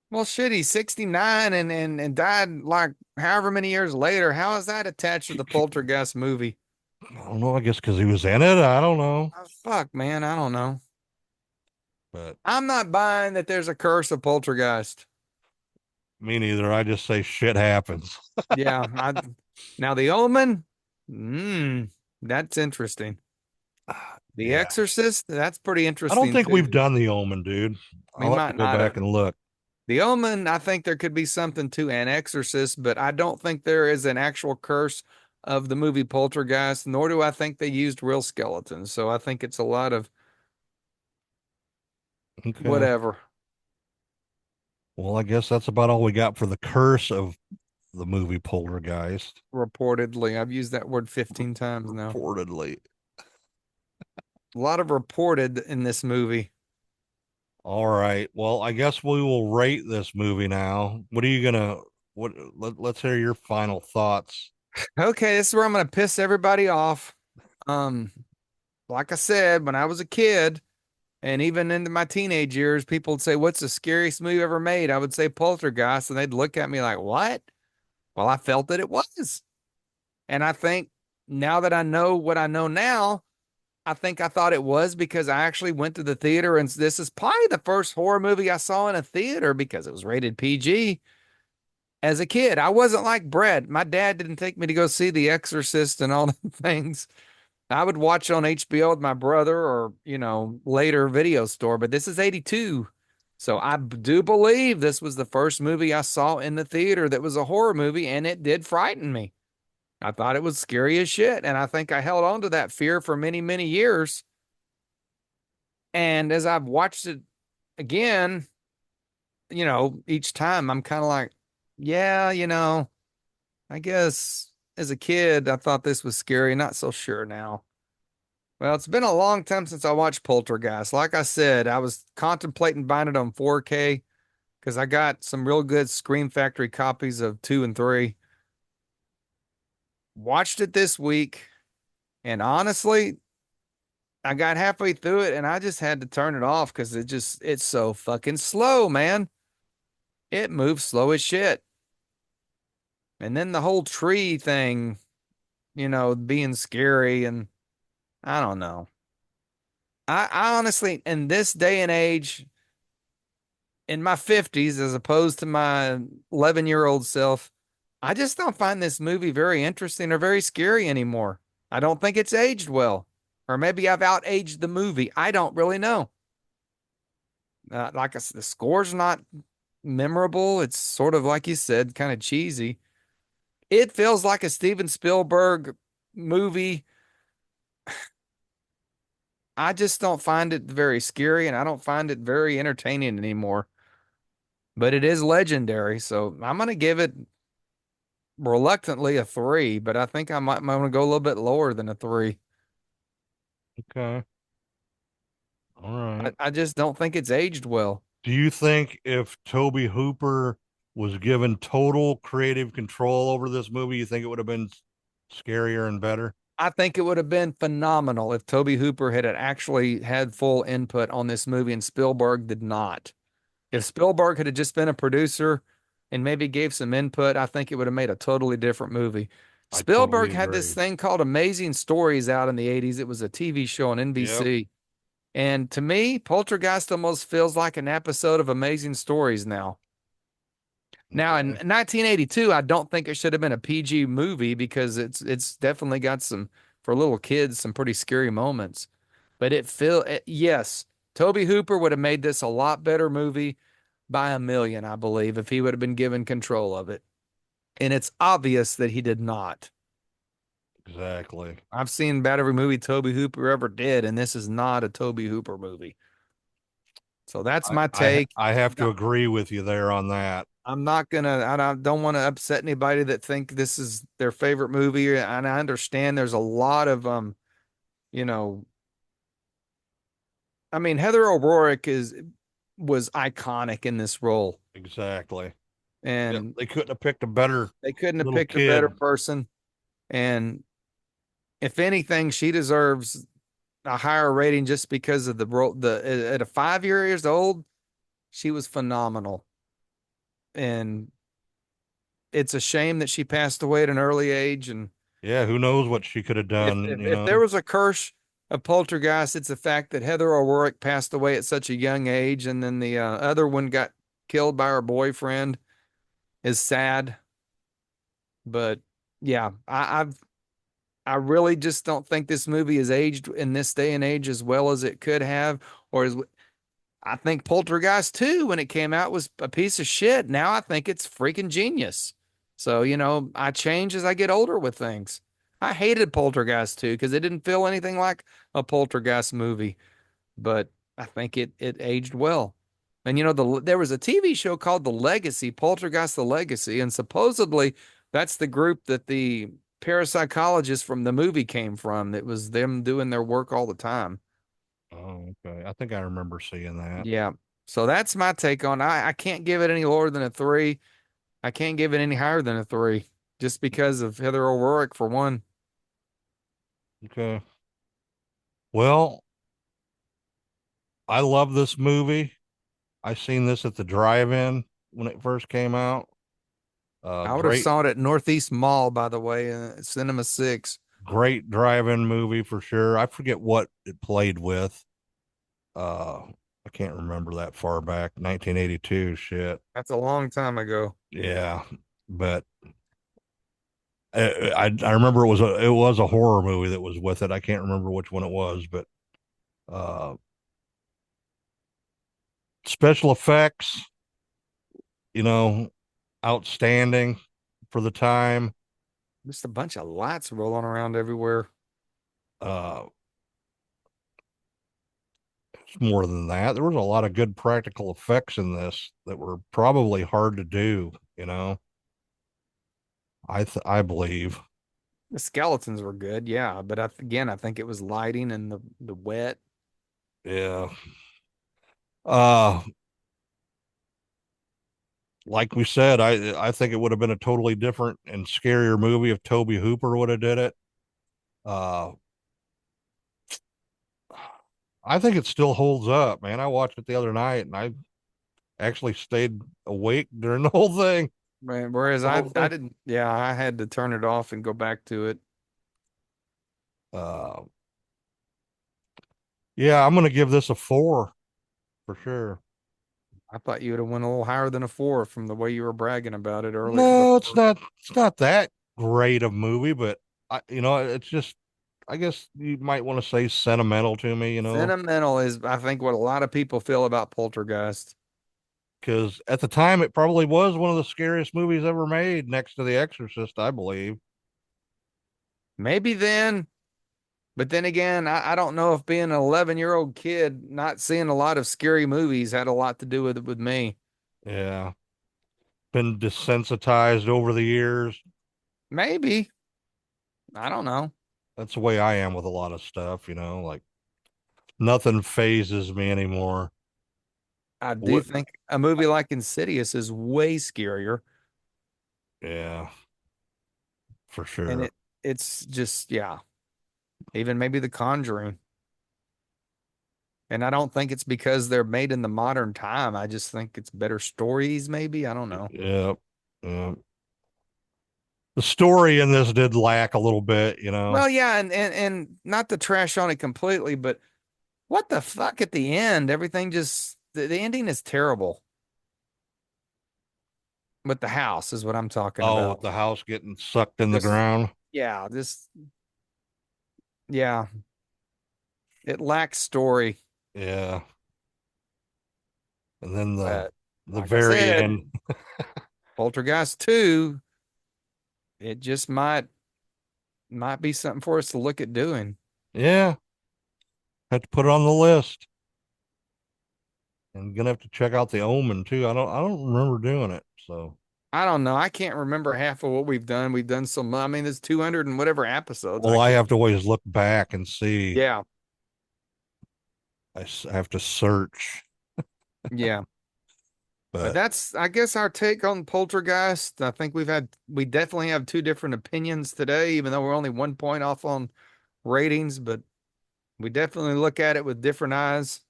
Well, shit, he's 69 and died like however many years later. How is that attached to the Poltergeist movie? I don't know. I guess because he was in it. I don't know. Oh, fuck, man, I don't know. But I'm not buying that there's a curse of Poltergeist. me neither. I just say shit happens. Yeah, now the Omen, that's interesting. The Yeah. Exorcist, that's pretty I don't interesting think we've too. done the Omen, dude. We I'll have to might go not back have. and look. The Omen, I think there could be something to an Exorcist, but I don't think there is an actual curse of the movie Poltergeist, nor do I think they used real skeletons. So I think it's a lot of Okay. whatever. Well, I guess that's about all we got for the curse of the movie Poltergeist. Reportedly, I've used that word 15 times now. Reportedly. A lot of reported in this movie. All right. Well, I guess we will rate this movie now. What are you gonna let's hear your final thoughts. Okay, this is where I'm gonna piss everybody off. Um, like I said, when I was a kid, and even into my teenage years, people would say, "What's the scariest movie ever made?" I would say Poltergeist, and they'd look at me like, "What?" Well, I felt that it was. And I think now that I know what I know now, I think I thought it was because I actually went to the theater, and this is probably the first horror movie I saw in a theater because it was rated PG as a kid. I wasn't like Brett. My dad didn't take me to go see The Exorcist and all the things. I would watch on HBO with my brother or, later video store, but this is 82. So I do believe this was the first movie I saw in the theater that was a horror movie, and it did frighten me. I thought it was scary as shit, and I think I held on to that fear for many, many years. And as I've watched it again, each time I'm kind of like, yeah, I guess as a kid, I thought this was scary. Not so sure now. Well, it's been a long time since I watched Poltergeist. Like I said, I was contemplating buying it on 4K because I got some real good Scream Factory copies of 2 and 3. Watched it this week, and honestly, I got halfway through it and I just had to turn it off because it's so fucking slow, man. It moves slow as shit. And then the whole tree thing, being scary and I don't know. I honestly, in this day and age, in my 50s, as opposed to my 11-year-old self, I just don't find this movie very interesting or very scary anymore. I don't think it's aged well. Or maybe I've outaged the movie. I don't really know. Like the score's not memorable. It's sort of like you said, kind of cheesy. It feels like a Steven Spielberg movie. I just don't find it very scary and I don't find it very entertaining anymore. But it is legendary, so I'm gonna give it reluctantly a 3, but I think might want to go a little bit lower than a 3. Okay. All I, right. I just don't think it's aged well. Do you think if Toby Hooper was given total creative control over this movie, you think it would have been scarier and better? I think it would have been phenomenal if Toby Hooper had actually had full input on this movie and Spielberg did not. If Spielberg had just been a producer and maybe gave some input, I think it would have made a totally different movie. I totally Spielberg had this agree. thing called Amazing Stories out in the 80s. It was a TV show on Yep. NBC. And to me, Poltergeist almost feels like an episode of Amazing Stories now. Now, in Okay. 1982, I don't think it should have been a PG movie because it's definitely got some, for little kids, some pretty scary moments. But yes, Toby Hooper would have made this a lot better movie by a million, I believe, if he would have been given control of it. And it's obvious that he did not. Exactly. I've seen about every movie Toby Hooper ever did, and this is not a Toby Hooper movie. So that's my take. I have to agree with you there on that. I don't want to upset anybody that think this is their favorite movie. And I understand there's a lot of, you know, I mean, Heather O'Rourke was iconic in this role, Exactly. Yeah, and they couldn't have picked a better they couldn't have little picked a kid. better person. And if anything, she deserves a higher rating just because of the role. At a 5 years old, she was phenomenal, and it's a shame that she passed away at an early age. And Yeah, who knows what she could have if done, if, you if there know? was a curse of Poltergeist, it's the fact that Heather O'Rourke passed away at such a young age, and then the other one got killed by her boyfriend. Is sad, but yeah, I really just don't think this movie is aged in this day and age as well as it could have, or as I think Poltergeist 2 when it came out was a piece of shit. Now I think it's freaking genius. So, I change as I get older with things. I hated Poltergeist 2 because it didn't feel anything like a Poltergeist movie, but I think it aged well. And there was a TV show called The Legacy, Poltergeist The Legacy, and supposedly that's the group that the parapsychologists from the movie came from. It was them doing their work all the time. Oh, okay. I think I remember seeing that. Yeah. So that's my take on. I can't give it any lower than a 3. I can't give it any higher than a 3 just because of Heather O'Rourke for one. Okay. Well, I love this movie. I seen this at the drive-in when it first came out. I would have Great, saw it at Northeast Mall, by the way, Cinema 6. great drive-in movie for sure. I forget what it played with. Uh, I can't remember that far back. 1982 shit. That's a long time ago. Yeah, but I remember it was a horror movie that was with it. I can't remember which one it was, but uh, special effects, you know, outstanding for the time. Just a bunch of lights rolling around everywhere. Uh, it's more than that. There was a lot of good practical effects in this that were probably hard to do. You know, I believe. The skeletons were good, yeah, but again, I think it was lighting and the wet. Yeah. Uh, like we said, I think it would have been a totally different and scarier movie if Toby Hooper would have did it. Uh, I think it still holds up, man. I watched it the other night and I actually stayed awake during the whole thing. Whereas The I whole I thing. didn't, yeah, I had to turn it off and go back to it. Uh, Yeah, I'm gonna give this a 4 for sure. I thought you would have went a little higher than a 4 from the way you were bragging about it earlier No, before. it's not that great of a movie, but it's just I guess you might want to say sentimental to me, Sentimental is, I think, what a lot of people feel about Poltergeist. because at the time it probably was one of the scariest movies ever made next to The Exorcist, I believe. Maybe then, but then again, I don't know if being an 11-year-old kid not seeing a lot of scary movies had a lot to do with it with me. Yeah. Been desensitized over the years. Maybe. I don't know. That's the way I am with a lot of stuff, like nothing phases me anymore. I do What? think a movie like Insidious is way scarier, Yeah, for and sure. it's just, yeah, even maybe The Conjuring. And I don't think it's because they're made in the modern time. I just think it's better stories, maybe. I don't know. Yeah. Yeah. The story in this did lack a little bit. Well, yeah, and not to trash on it completely, but what the fuck at the end? Everything just the ending is terrible. With the house is what I'm talking Oh, with about. the house getting sucked in the Just ground. yeah, just yeah, it lacks story. Yeah. And then the But the like I very said, end. Poltergeist 2, it just might be something for us to look at doing. Yeah. Have to put it on the list. And gonna have to check out the Omen too. I don't remember doing it. So I don't know. I can't remember half of what we've done. We've done some, I mean, there's 200 and whatever episodes. well, I I can't. have to always look back and see. Yeah. I have to search. Yeah. But But that's, I guess, our take on Poltergeist. I think we definitely have two different opinions today, even though we're only 1 point off on ratings, but we definitely look at it with different eyes.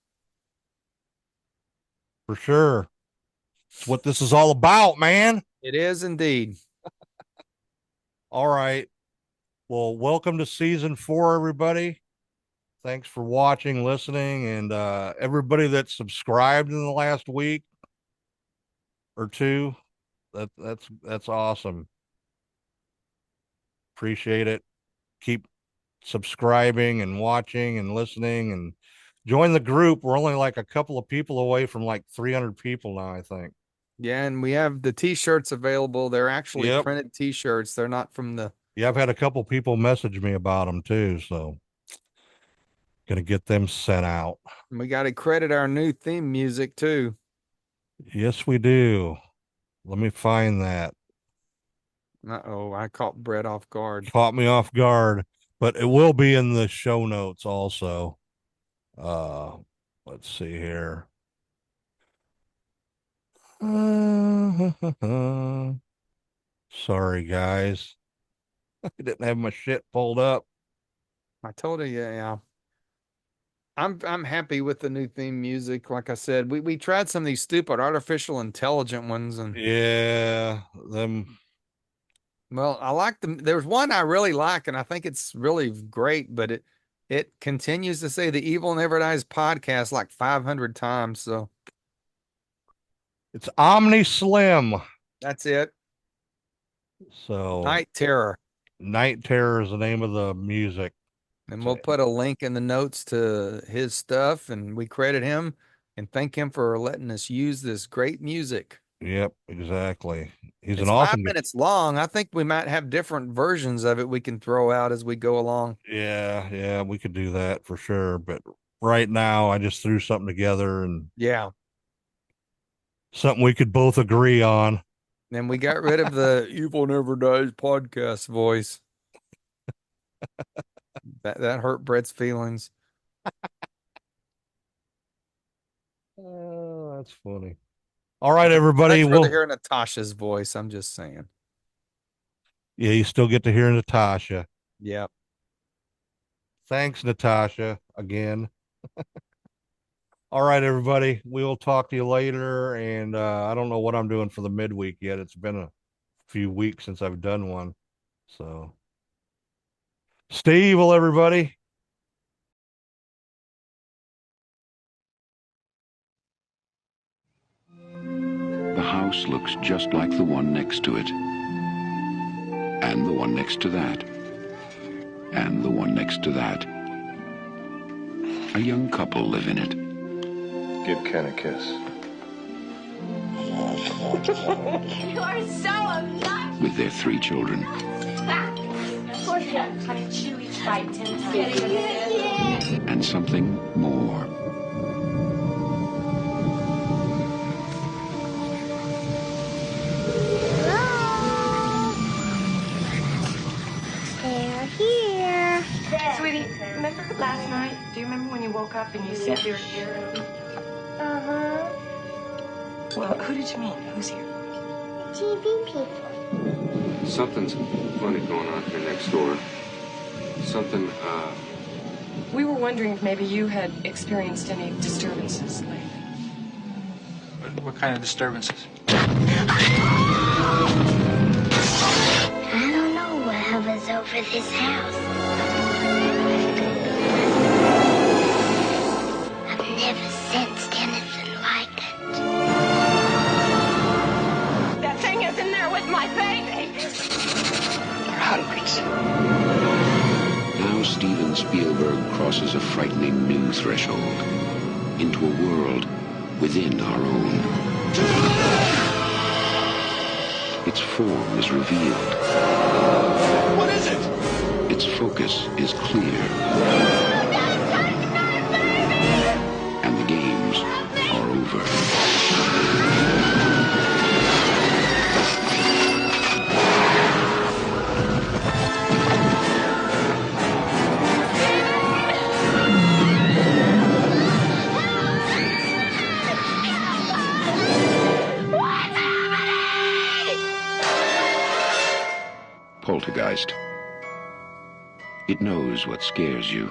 for sure, it's what this is all about, man. It is indeed. All right. Well, welcome to season 4, everybody. Thanks for watching, listening, and everybody that subscribed in the last week or two. That's awesome. Appreciate it. Keep subscribing and watching and listening and join the group. We're only like a couple of people away from like 300 people now, I think. Yeah, and we have the t-shirts available. They're actually Yep. printed t-shirts. They're not from the Yeah, I've had a couple people message me about them too, so gonna get them sent out. we got to credit our new theme music too. Yes, we do. Let me find that. Uh-oh, I caught Brett off guard. Caught me off guard, but it will be in the show notes also. Uh, let's see here. Sorry, guys. I didn't have my shit pulled up. I told you, yeah. I'm happy with the new theme music. Like I said, we tried some of these stupid artificial intelligent ones, and Yeah, them. well, I like them. There's one I really like, and I think it's really great, but it continues to say the Evil Never Dies podcast like 500 times. So It's Omni Slim. that's it. So Night Terror. Night Terror is the name of the music. And So, we'll put a link in the notes to his stuff, and we credit him and thank him for letting us use this great music. yep, exactly. He's an It's five awesome. minutes long. I think we might have different versions of it we can throw out as we go along. Yeah, we could do that for sure. But right now, I just threw something together and Yeah. something we could both agree on. And we got rid of the Evil Never Dies podcast voice. That hurt Brett's feelings. Oh, that's funny. All right, everybody. Much rather Well, hear Natasha's voice. I'm just saying. yeah, you still get to hear Natasha. Yep. Thanks, Natasha, again. All right, everybody. We will talk to you later. And I don't know what I'm doing for the midweek yet. It's been a few weeks since I've done one. So stay evil, everybody. house looks just like the one next to it. And the one next to that. And the one next to that. A young couple live in it. Give Ken a kiss. You are so obnoxious. With their 3 children. Poor thing, honey, chew each bite 10 times. And something more. They're here. Sweetie, remember last night? Do you remember when you woke up and you said they were here? Uh-huh. Well, who did you mean? Who's here? TV people. Something's funny going on here next door. Something, We were wondering if maybe you had experienced any disturbances lately. What kind of disturbances? I don't know what hovers over this house. I've never sensed anything like it. That thing is in there with my baby. They're hundreds. Now Steven Spielberg crosses a frightening new threshold into a world within our own. Its form is revealed. What is it? Its focus is clear. And the games are over. Poltergeist. It knows what scares you.